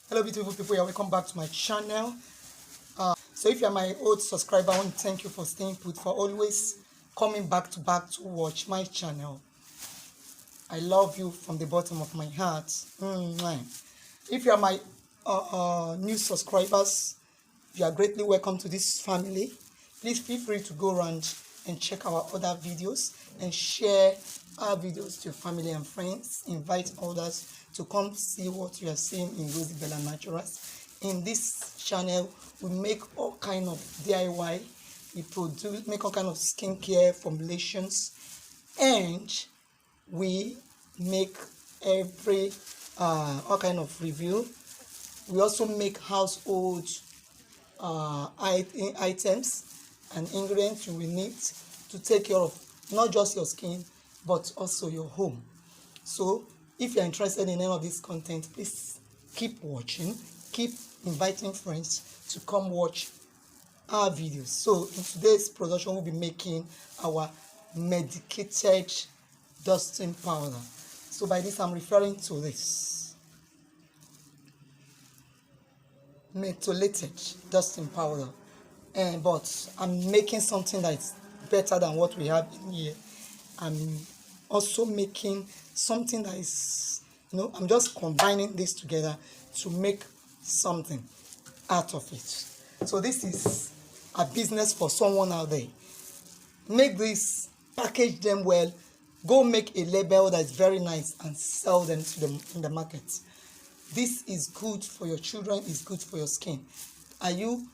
Hello beautiful people, you're welcome back to my channel. So if you're my old subscriber, I want to thank you for staying put, for always coming back to watch my channel. I love you from the bottom of my heart. Mwah. If you are my new subscribers, you are greatly welcome to this family. Please feel free to go around and check our other videos and share our videos to your family and friends. Invite others to come see what you are seeing in Rosy Bella Naturals. In this channel, we make all kind of DIY. We make all kind of skincare formulations, and we make every all kind of review. We also make household items and ingredients you will need to take care of not just your skin but also your home. So if you're interested in any of this content, please keep watching, keep inviting friends to come watch our videos. So in today's production, we'll be making our medicated dusting powder. So by this I'm referring to this methylated dusting powder, but I'm making something that's better than what we have in here. I'm also making something that is, I'm just combining this together to make something out of it. So this is a business for someone out there. Make this, package them well, go make a label that's very nice and sell them to them in the market. This is good for your children, it's good for your skin. Are you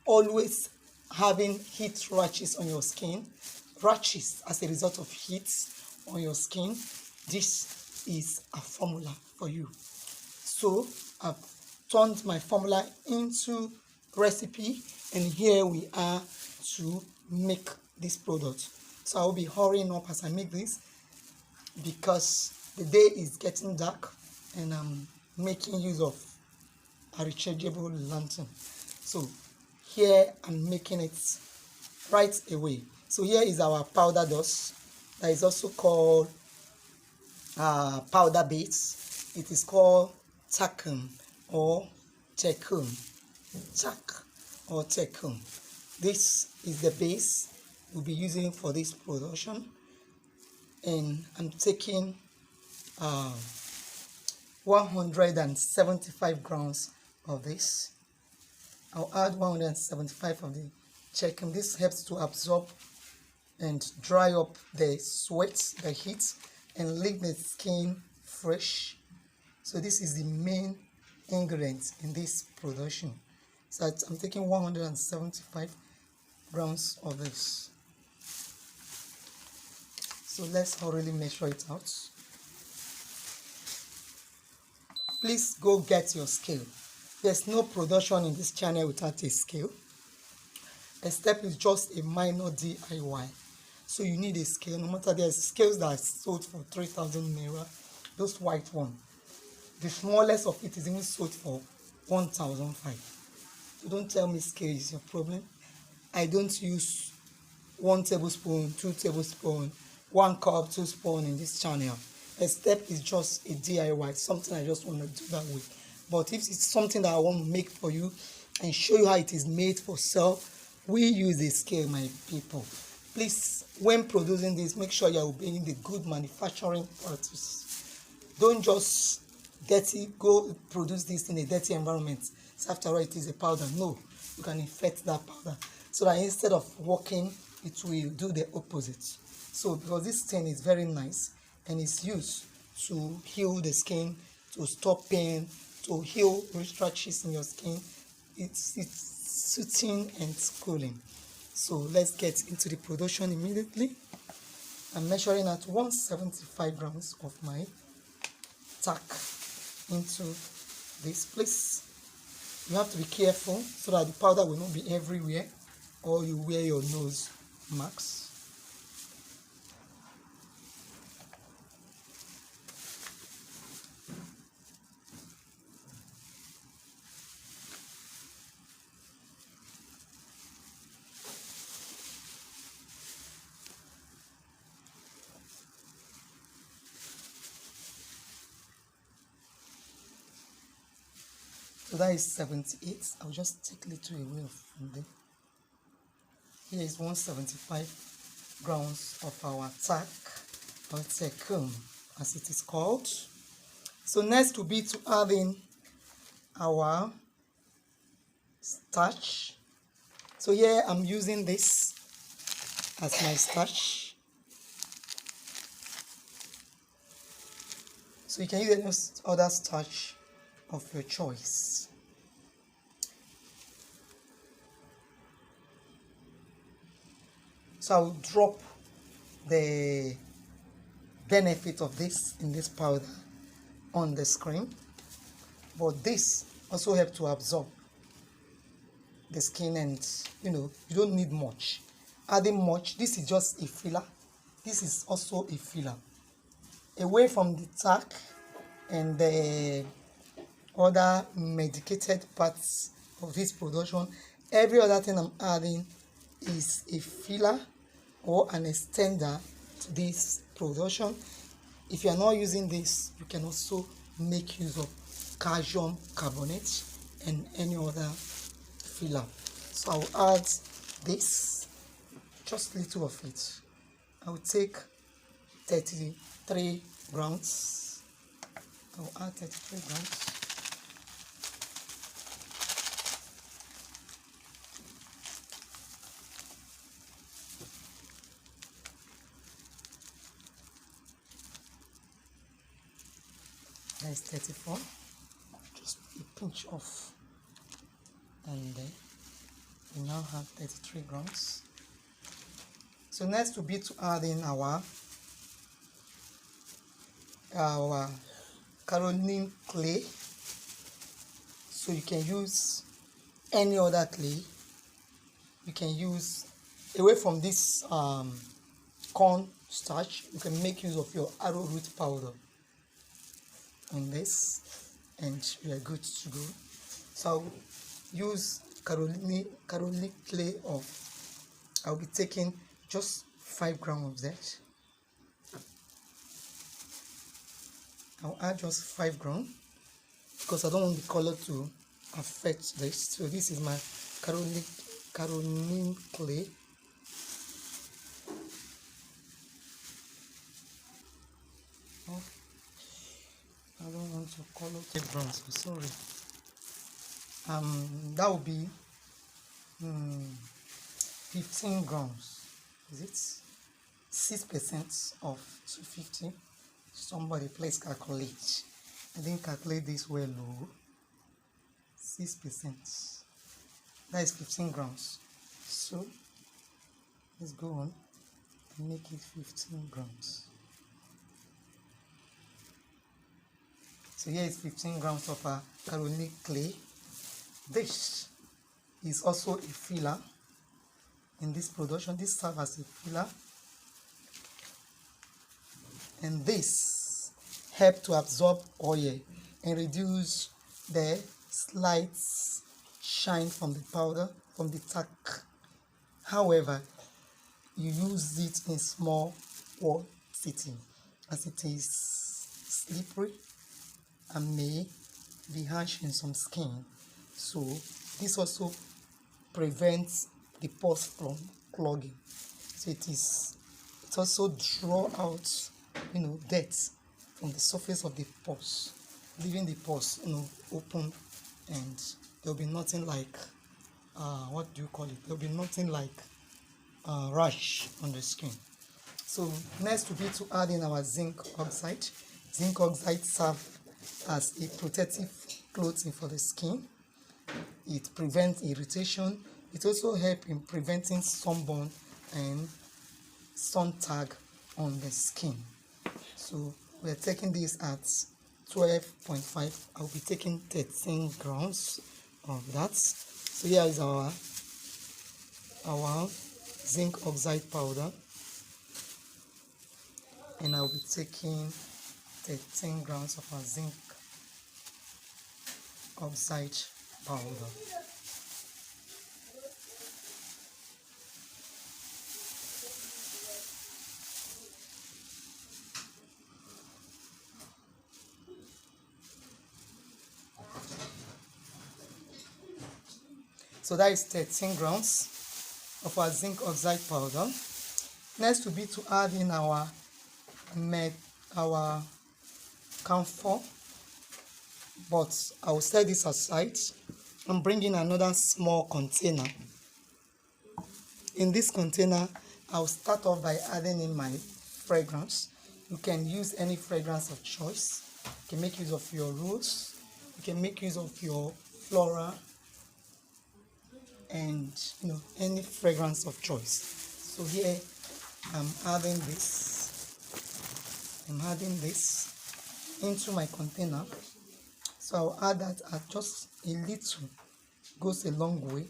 always having heat rashes on your skin? Rashes as a result of heat on your skin? This is a formula for you. So I've turned my formula into recipe, and here we are to make this product. So I'll be hurrying up as I make this because the day is getting dark and I'm making use of a rechargeable lantern. So here I'm making it right away. So here is our powder dust that is also called powder base. It is called talcum or talcum. Talc or talcum. This is the base we'll be using for this production, and I'm taking 175 grams of this. I'll add 175 of the talcum. This helps to absorb and dry up the sweat, the heat, and leave the skin fresh. So this is the main ingredient in this production. So I'm taking 175 grams of this. So let's hurriedly measure it out. Please go get your scale. There's no production in this channel without a scale. A step is just a minor DIY. So you need a scale. No matter, there's scales that are sold for 3,000 naira, those white ones. The smallest of it is even sold for 1,005. So don't tell me scale is your problem. I don't use 1 tablespoon, 2 tablespoons, 1 cup, 2 spoons in this channel. A step is just a DIY, something I just want to do that way. But if it's something that I want to make for you and show you how it is made for sale, we use a scale, my people. Please, when producing this, make sure you're obeying the good manufacturing practices. Don't just go produce this in a dirty environment. So after all, it is a powder. No, you can infect that powder. So that instead of working, it will do the opposite. So because this thing is very nice and it's used to heal the skin, to stop pain, to heal rashes in your skin, it's soothing and cooling. So let's get into the production immediately. I'm measuring at 175 grams of my talc into this place. You have to be careful so that the powder will not be everywhere or you wear your nose marks. So that is 78. I'll just take little away from there. Here is 175 grams of our tack or tecum, as it is called. So next will be to add in our starch. So here I'm using this as my starch. So you can use any other starch of your choice. So I will drop the benefit of this in this powder on the screen, but this also helps to absorb the skin, and you don't need much. Adding much, this is just a filler. This is also a filler. Away from the tack and the other medicated parts of this production, every other thing I'm adding is a filler or an extender to this production. If you are not using this, you can also make use of calcium carbonate and any other filler. So I'll add this, just little of it. I'll take 33 grams. I'll add 33 grams. That is 34. Just a pinch off, and we now have 33 grams. So next will be to add in our caroline clay. So you can use any other clay. You can use, away from this corn starch, you can make use of your arrowroot powder on this, and we are good to go. So I'll use caroline clay I'll be taking just 5 grams of that. I'll add just 5 grams because I don't want the color to affect this. So this is my caroline clay. Oh, I don't want to color 5 grams, so sorry. That will be 15 grams. Is it 6% of 250? Somebody please calculate. I didn't calculate this well. 6%. That is 15 grams. So let's go on and make it 15 grams. So here is 15 grams of our caroline clay. This is also a filler in this production. This serves as a filler, and this helps to absorb oil and reduce the slight shine from the powder, from the tack. However, you use it in small quantity as it is slippery and may be harsh in some skin. So this also prevents the pores from clogging. So it also draw out dirt from the surface of the pores, leaving the pores open, and there'll be nothing like what do you call it? There'll be nothing like rash on the skin. So next will be to add in our zinc oxide. Zinc oxide serves as a protective clothing for the skin. It prevents irritation. It also helps in preventing sunburn and sun tag on the skin. So we're taking this at 12.5. I'll be taking 13 grams of that. So here is our zinc oxide powder, and I'll be taking 13 grams of our zinc oxide powder. So that is 13 grams of our zinc oxide powder. Next will be to add in our camphor, but I will set this aside and bring in another small container. In this container, I'll start off by adding in my fragrance. You can use any fragrance of choice. You can make use of your rose, you can make use of your flora, and any fragrance of choice. So here I'm adding this into my container. So I'll add that at just a little, goes a long way.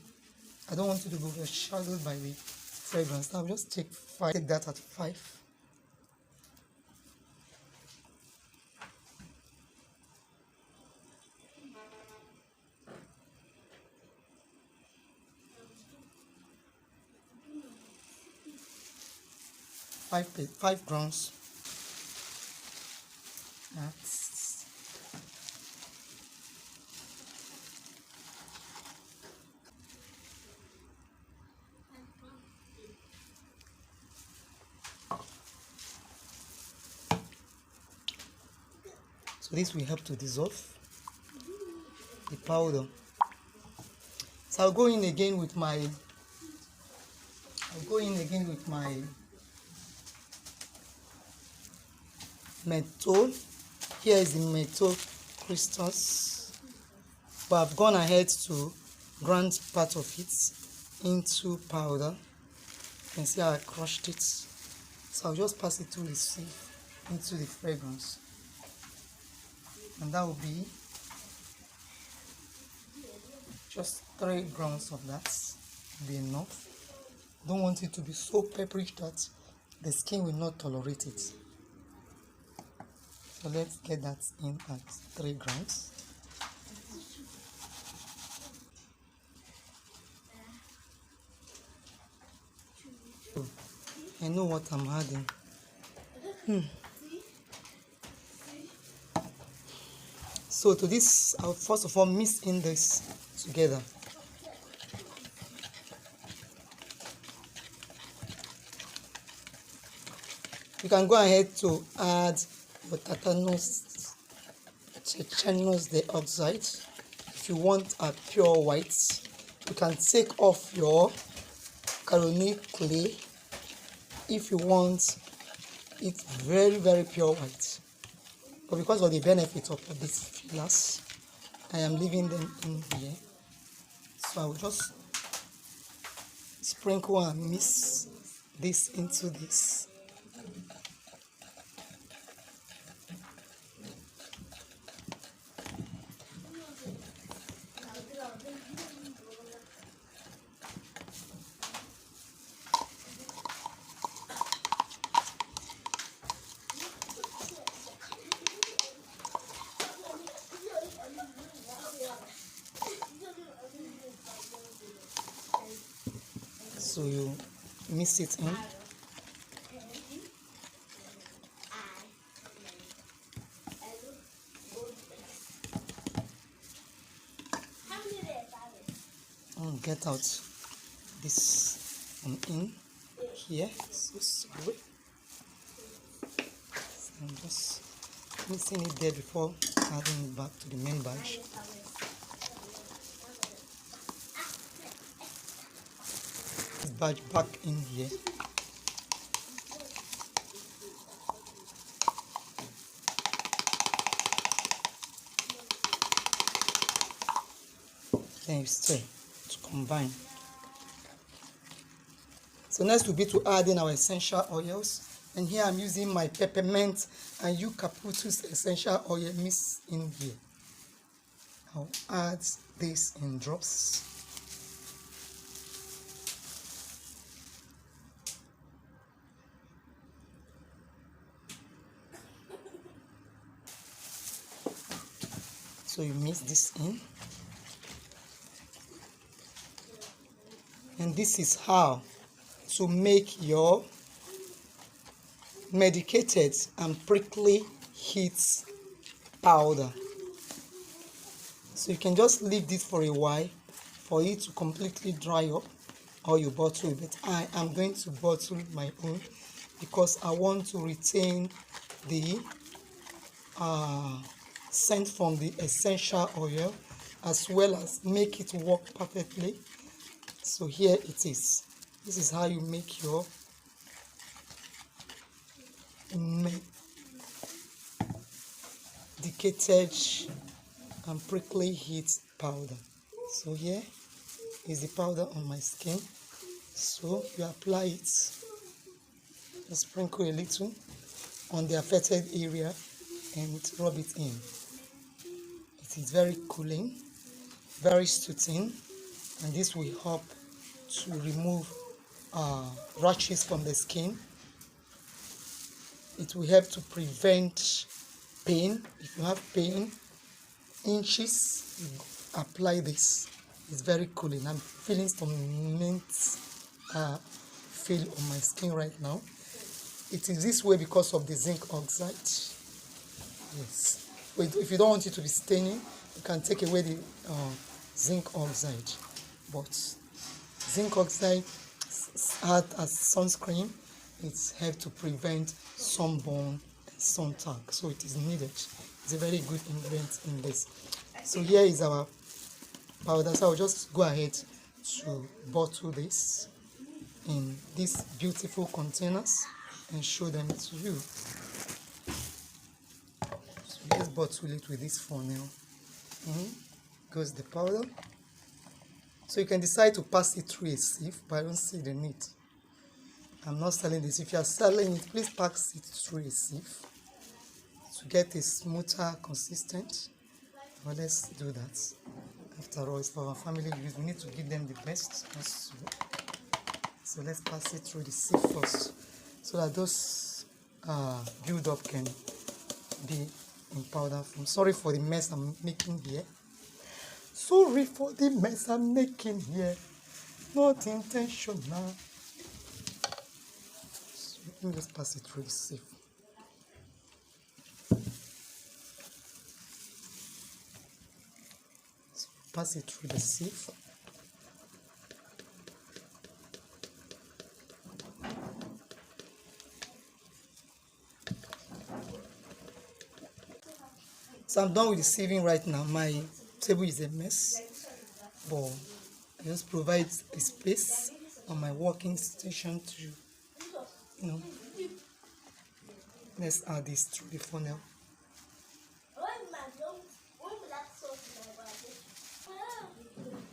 I don't want it to be overshadowed by the fragrance. I'll just take that at 5. Five grams. So this will help to dissolve the powder. So I'll go in again with my menthol. Here is the menthol crystals, but I've gone ahead to grind part of it into powder. You can see how I crushed it. So I'll just pass it through the sieve into the fragrance, and that will be just 3 grams of that. Will be enough. Don't want it to be so peppery that the skin will not tolerate it. So let's get that in at 3 grams. So, I know what I'm adding. So to this, I'll first of all mix in this together. You can go ahead to add your tetanus dioxide. If you want a pure white, you can take off your caroline clay if you want it very, very pure white. But because of the benefit of these fillers, I am leaving them in here. So I will just sprinkle and mix this into this. So you mix it in. And get out this from in here. So sorry. So I'm just mixing it there before adding it back to the main batch. Batch back in here. Then you stir to combine. So next will be to add in our essential oils, and here I'm using my peppermint and eucalyptus essential oil mixed in here. I'll add this in drops. So you mix this in, and this is how to make your medicated and prickly heat powder. So you can just leave this for a while for it to completely dry up, or you bottle it. But I am going to bottle my own because I want to retain the scent from the essential oil, as well as make it work perfectly. So here it is. This is how you make your medicated and prickly heat powder. So here is the powder on my skin. So you apply it, just sprinkle a little on the affected area and rub it in. It is very cooling, very soothing, and this will help to remove rashes from the skin. It will help to prevent pain. If you have pain, inches, you apply this. It's very cooling. I'm feeling some mint feel on my skin right now. It is this way because of the zinc oxide. Yes. If you don't want it to be staining, you can take away the zinc oxide. But zinc oxide act as sunscreen. It's helped to prevent sunburn and sun tag. So it is needed. It's a very good ingredient in this. So here is our powder. So I'll just go ahead to bottle this in these beautiful containers and show them to you. So let's bottle it with this funnel. Goes the powder. So you can decide to pass it through a sieve, but I don't see the need. I'm not selling this. If you are selling it, please pass it through a sieve to get a smoother consistent. But let's do that. After all, it's for our family use. We need to give them the best possible. So let's pass it through the sieve first, so that those build up can be in powder form. Sorry for the mess I'm making here. Sorry for the mess I'm making here. Not intentional. So let me just pass it through the sieve. So pass it through the sieve. So I'm done with the sieving right now. My table is a mess, but I just provide a space on my working station to, let's add this through the funnel.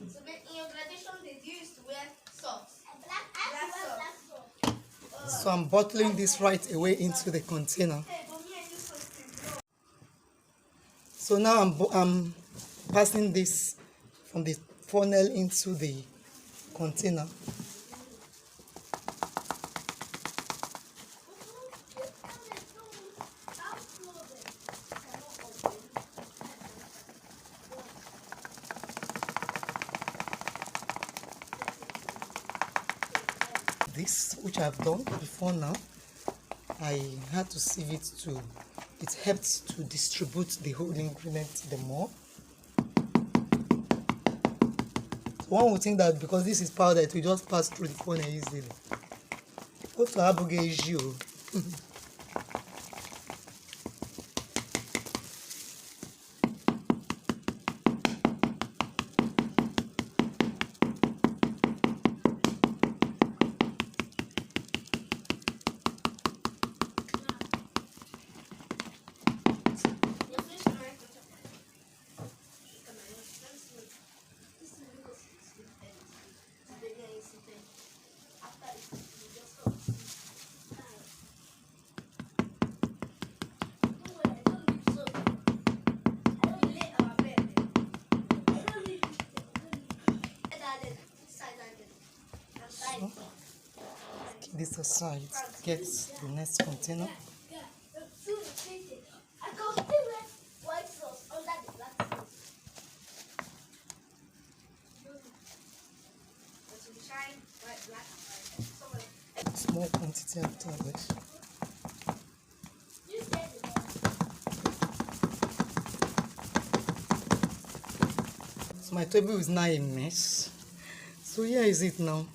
So in your graduation, they used to wear socks. So I'm bottling this right away into the container. So now I'm passing this from the funnel into the container. This, which I've done before now, I had to sieve it to, it helps to distribute the whole ingredient the more. So one would think that because this is powder, it will just pass through the funnel easily. What to have is you. Keep this aside, get the next container. Small quantity of toilet. So my table is now a mess. So here is it now.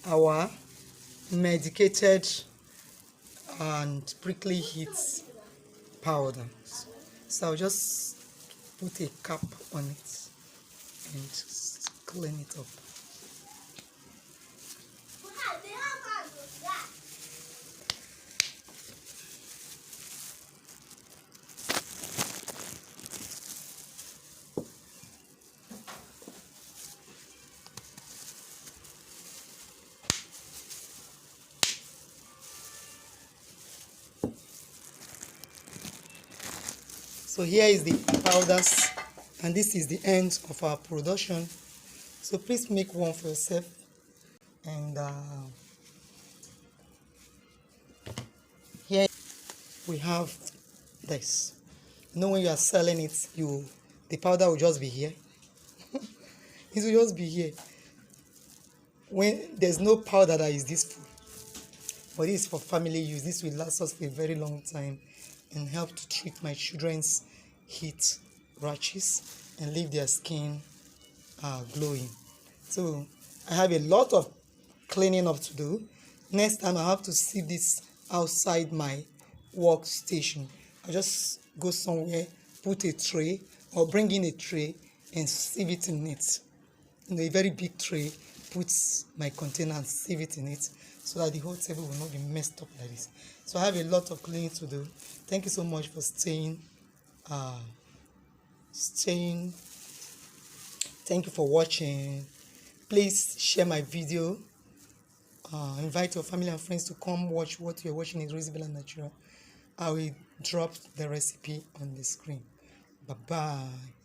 Our medicated and prickly heat powder. So I'll just put a cap on it and clean it up. So here is the powders, and this is the end of our production. So please make one for yourself. And here we have this. You know, when you are selling it, the powder will just be here. It will just be here. When there's no powder that is this full, but this is for family use. This will last us for a very long time and help to treat my children's heat rashes and leave their skin glowing. So I have a lot of cleaning up to do. Next time I have to sieve this outside my workstation. I just go somewhere, put a tray or bring in a tray and sieve it in it. In a very big tray, put my container and sieve it in it so that the whole table will not be messed up like this. So I have a lot of cleaning to do. Thank you so much for staying. Thank you for watching. Please share my video. Invite your family and friends to come watch what you're watching is Rosy and Natural. I will drop the recipe on the screen. Bye bye.